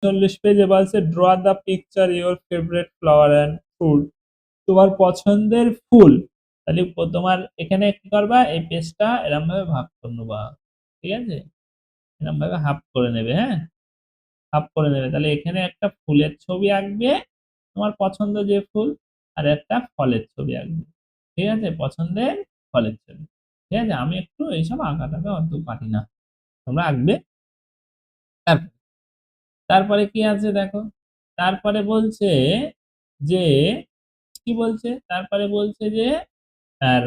40 পেজে বলছে draw the picture your favourite flower and fruit. তোমার পছন্দের ফুল। তাহলে তোমার এখানে কি করবা, এই পেজটা এরকম ভাবে ভাগ করে নেবা, ঠিক আছে, এরকম ভাবে হাফ করে নেবে, হ্যাঁ, হাফ করে নেবে। তাহলে এখানে একটা ফুলের ছবি আঁকবে, তোমার পছন্দ যে ফুল, আর একটা ফলের ছবি আঁকবে, ঠিক আছে, পছন্দের ফলের ছবি, ঠিক আছে। আমি একটু এইসব আঁকাটাকে অত পারি না, তোমরা আঁকবে। তারপর তারপরে কি আছে দেখো, তারপরে বলছে যে, কি বলছে, তারপরে বলছে যে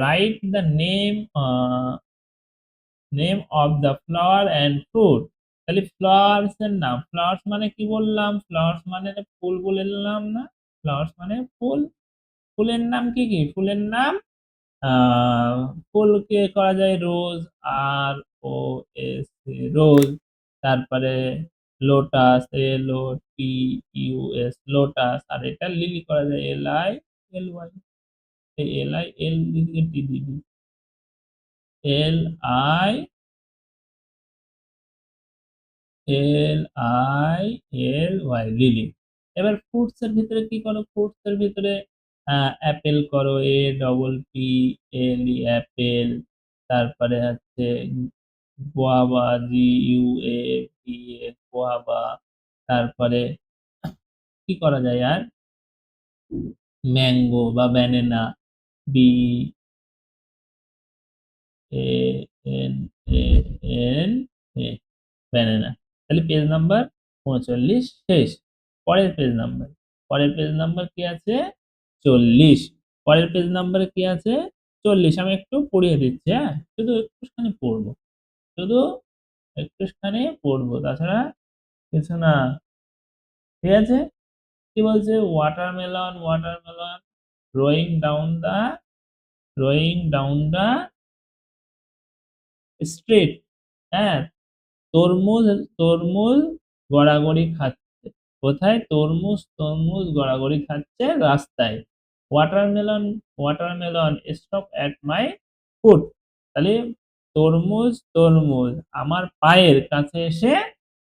write the name of the flower and fruit. তাহলে ফ্লাওয়ার্স এর নাম, ফ্লাওয়ার্স মানে কি বললাম, ফ্লাওয়ার্স মানে ফুল বললাম না, ফ্লাওয়ার্স মানে ফুল। ফুলের নাম কি কি, ফুলের নাম আহ ফুলকে করা যায় রোজ, আর ও এস, রোজ। তারপরে lotus, L O T U S, lotus. আর এটা লিলি করা যায় L I L Y, L I L দিকে টি দিবি, L I L I L Y, lily. এবার ফ্রুটস এর ভিতরে কি করো, ফ্রুটস এর ভিতরে অ্যাপেল করো, A double P L E, apple. তারপরে হচ্ছে guava, G U A V A, guava. তারপরে কি করা যায় আর, ম্যাঙ্গো বা banana, B A N A N A, banana. তাহলে পেজ নাম্বার 39 শেষ। পরের পেজ নাম্বার, পরের পেজ নাম্বার কি আছে, 40। পরের পেজ নাম্বারে কি আছে, 40। আমি একটু পড়িয়ে দিচ্ছি, হ্যাঁ, শুধু একটুখানি পড়বো, শুধু একটুখানি পড়বো, তাছাড়া কিছু না, ঠিক আছে। কি বলছে, watermelon, watermelon rowing down the, rowing down the street, হ্যাঁ, তরমুজ, তরমুজ গড়াগড়ি খাচ্ছে, কোথায়, তরমুজ, তরমুজ গড়াগড়ি খাচ্ছে রাস্তায়। Watermelon, watermelon stop at my foot. তাহলে তরমুজ, তরমুজ আমার পায়ের কাছে এসে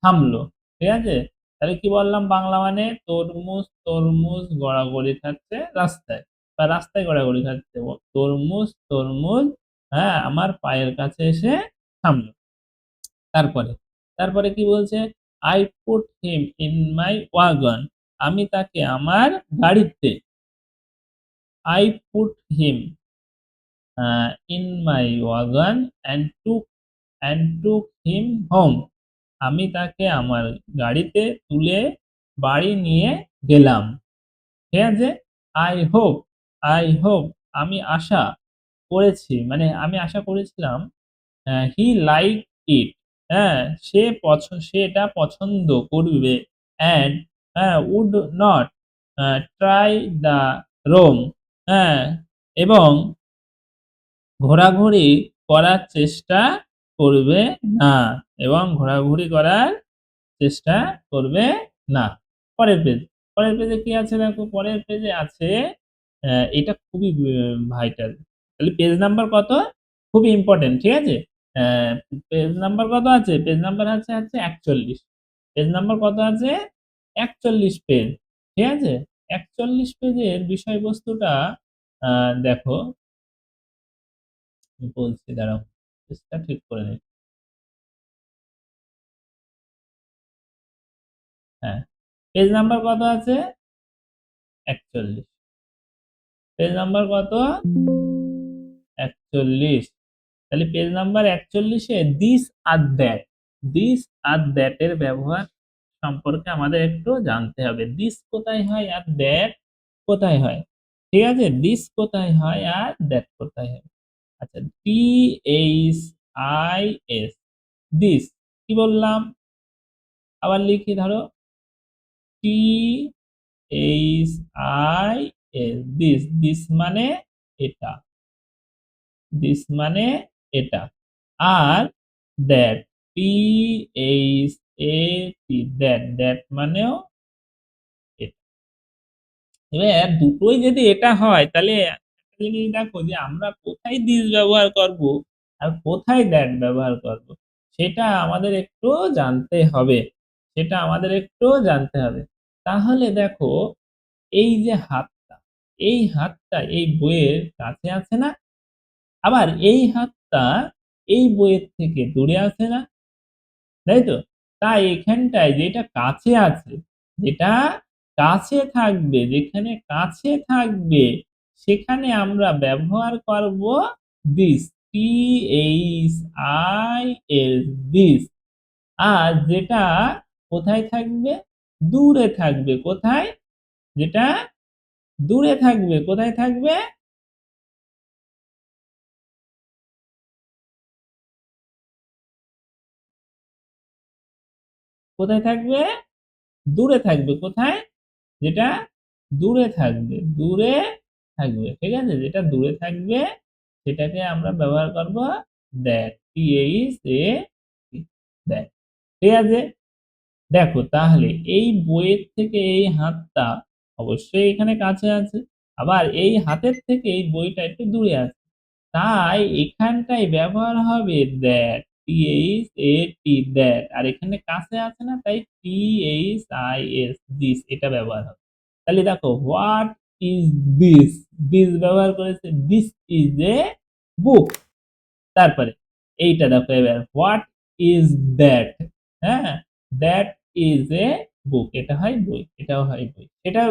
থামলো, ঠিক আছে। তাহলে কি বললাম বাংলা মানে, তরমুজ, তরমুজ গড়াগড়ি খাচ্ছে রাস্তায়, বা রাস্তায় গড়াগড়ি খাচ্ছে, তরমুজ, তরমুজ, হ্যাঁ, আমার পায়ের কাছে এসে থামলো। তারপরে, তারপরে কি বলছে, I put him in my wagon, আমি তাকে আমার গাড়িতে, I put him in my wagon and took him home, আমি তাকে আমার গাড়িতে তুলে বাড়ি নিয়ে গেলাম, ঠিক আছে। আই হোপ, আই হোপ আমি আশা করেছি, মানে আমি আশা করেছিলাম, হি লাইক ইট, হ্যাঁ, সে এটা পছন্দ করবে, and would not try the roam, হ্যাঁ, এবং ঘোরাঘুরি করার চেষ্টা করবে না, এবং ঘোরাঘুরি করার চেষ্টা করবে না। পরের পেজ, পরের পেজে কি আছে দেখো, পরের পেজে আছে, এটা খুবই ভাইটাল। তাহলে পেজ নাম্বার কত, খুবই ইম্পর্টেন্ট, ঠিক আছে। পেজ নাম্বার কত আছে, পেজ নাম্বার আছে 41। পেজ নাম্বার কত আছে, 41 পেজ, ঠিক আছে। 41 পেজের বিষয়বস্তুটা দেখো, আমি বলছি, দাঁড়াও, পেজটা ঠিক করে নিই। হ্যাঁ, পেজ নাম্বার কত আছে, 41। পেজ নাম্বার কত, 41। তাহলে পেজ নাম্বার 41-এ দিস আর দ্যাট, দিস আর দ্যাট এর ব্যবহার সম্পর্কে আমাদের একটু জানতে হবে। দিস কোথায় হয় আর দ্যাট কোথায় হয়, ঠিক আছে, দিস কোথায় হয় আর দ্যাট কোথায় হয়। আচ্ছা, T H I S, this, কি বললাম, আবার লিখি, ধরো, T H I S, this, this মানে এটা, দিস মানে এটা। আর that, T H A T, that, that মানেও এটা। এবার দুটোই যদি এটা হয়, তাহলে একটা জিনিস দেখো যে আমরা কোথায় দিস ব্যবহার করব আর কোথায় দ্যাট ব্যবহার করব, সেটা আমাদের একটু জানতে হবে, সেটা আমাদের একটু জানতে হবে। তাহলে দেখো এই যে হাতটা, এই হাতটা এই বইয়ের কাছে আছে না? আবার এই হাতটা এই বইয়ের থেকে দূরে আছে না? তাই তো? তাই এখানটায় যেটা কাছে আছে, যেটা কাছে থাকবে, যেখানে কাছে থাকবে সেখানে আমরা ব্যবহার করব this, THIS, this। আর যেটা কোথায় থাকবে? দূরে থাকবে। কোথায়? যেটা দূরে থাকবে, কোথায় থাকবে? কোথায় থাকবে? দূরে থাকবে। কোথায়? যেটা দূরে থাকবে, দূরে থাকবে। ঠিক আছে? যেটা দূরে থাকবে সেটাকে আমরা ব্যবহার করব that, that। ঠিক আছে? দেখো তাহলে এই বইয়ের থেকে এই হাতটা অবশ্যই এখানে কাছে আছে, আবার এই হাতের থেকে এই বইটা একটু দূরে আছে। তাই এখানটায় ব্যবহার হবে that, that। আর এখানে কাছে আছে না, তাই THIS, this এটা ব্যবহার হবে। তাহলে দেখো হোয়াট ইজ দিস, দিস ব্যবহার করেছে, দিস ইজ এ বুক। তারপরে এইটা দেখো এবার হোয়াট ইজ দ্যাট, হ্যাঁ, দ্যাট ইজ এ বুক, এটা হয় বই, এটাও হয় বই। এটা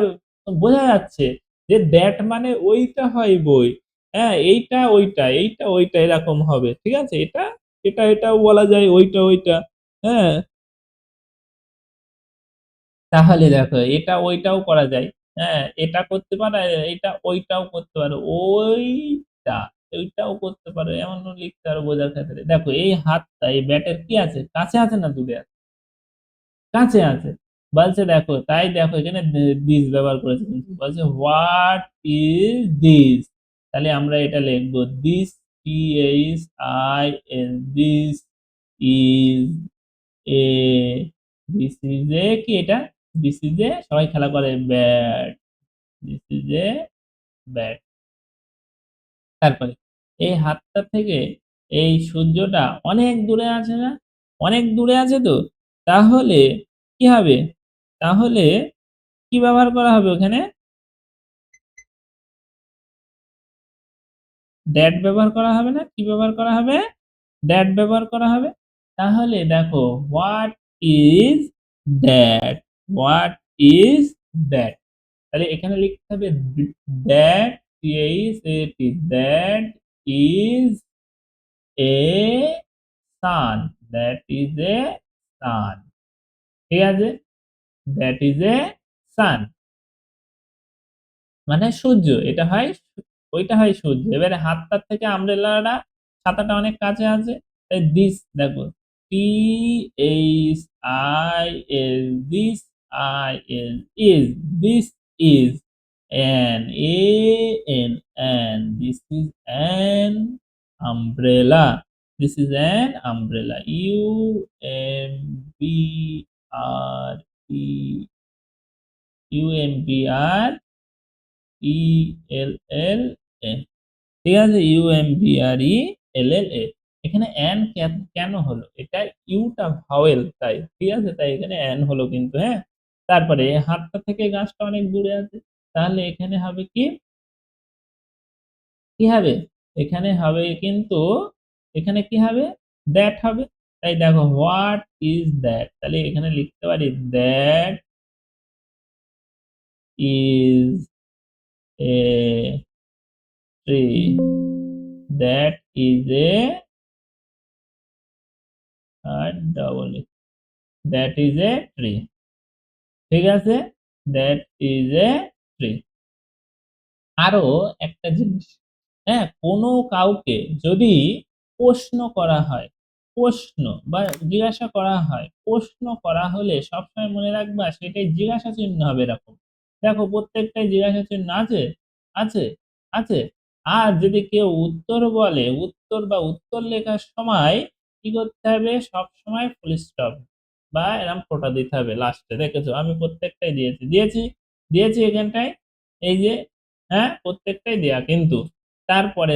বোঝা যাচ্ছে যে দ্যাট মানে ওইটা হয় বই, হ্যাঁ, এইটা ওইটা, এইটা ওইটা এরকম হবে। ঠিক আছে? এটা এটা এটাও বলা যায়, ওইটা ওইটা, হ্যাঁ। তাহলে দেখো এটা ওইটাও করা যায়, হ্যাঁ, এটা করতে পারো, এটা ওইটাও করতে পারো, ওইটা ওইটাও করতে পারো, এমন লিখতে পারো বোঝার ক্ষেত্রে। দেখো এই হাতটা এই ব্যাটের কি আছে, কাছে আছে না দূরে আছে? কাছে আছে। বলছে দেখো, তাই দেখো এখানে দিস ব্যবহার করেছে, কিন্তু বলছে হোয়াট ইজ দিস। তাহলে আমরা এটা লিখবো this, THIS, this is a, this is a কি এটা? দিস ইজ এ, সবাই খেলা করে bat, this is a bat. তারপরে এই হাতটা থেকে এই সূর্যটা অনেক দূরে আছে না? অনেক দূরে আছে তো, তাহলে কি হবে? তাহলে কি ব্যবহার করা হবে ওখানে? দ্যাট ব্যবহার করা হবে না? কি ব্যবহার করা হবে? দ্যাট ব্যবহার করা হবে। তাহলে দেখো what is that, what is that. তাহলে এখানে লিখতে হবে that, THAT, that is a sun, that is a sun. ঠিক আছে? দ্যাট ইজ এ সান মানে সূর্য, এটা হয়, ওইটা হয় সূর্য। এবারে হাতটার থেকে আমব্রেলাটা, ছাতাটা অনেক কাছে আছে, তাই দিস দেখো, THIS, this IS, is, this is an, an, this is an umbrella, this is an umbrella, UMBRELLA। ঠিক আছে? UMBRELLA। এখানে অ্যান কেন হলো? এটা ইউটা ভাওয়েল, তাই। ঠিক আছে? তাই এখানে অ্যান হলো কিন্তু, হ্যাঁ। তারপরে হাতটা থেকে গাছটা অনেক দূরে আছে, তাহলে এখানে হবে কি? কি হবে? এখানে হবে কিন্তু, এখানে কি হবে? দ্যাট হবে। তাই দেখো হোয়াট ইজ দ্যাট, তাহলে এখানে লিখতে পারি that is a tree, that is a, R double, that is a tree. ঠিক আছে? That is a tree. আরো একটা জিনিস, হ্যাঁ, কোনো কাউকে যদি প্রশ্ন করা হয়, প্রশ্ন বা জিজ্ঞাসা করা হয়, প্রশ্ন করা হলে সবসময় মনে রাখবা সেটাই জিজ্ঞাসা চিহ্ন হবে এরকম। দেখো প্রত্যেকটাই জিজ্ঞাসা চিহ্ন আছে, আছে, আছে। আর যদি কেউ উত্তর বলে, উত্তর বা উত্তর লেখার সময় কি করতে হবে? সব সময় ফুল স্টপ বা এরকম ফোঁটা দিতে হবে লাস্টে। দেখেছো আমি প্রত্যেকটাই দিয়েছি, দিয়েছি এখানটায়, এই যে, হ্যাঁ, প্রত্যেকটাই দেয়া কিন্তু। তারপরে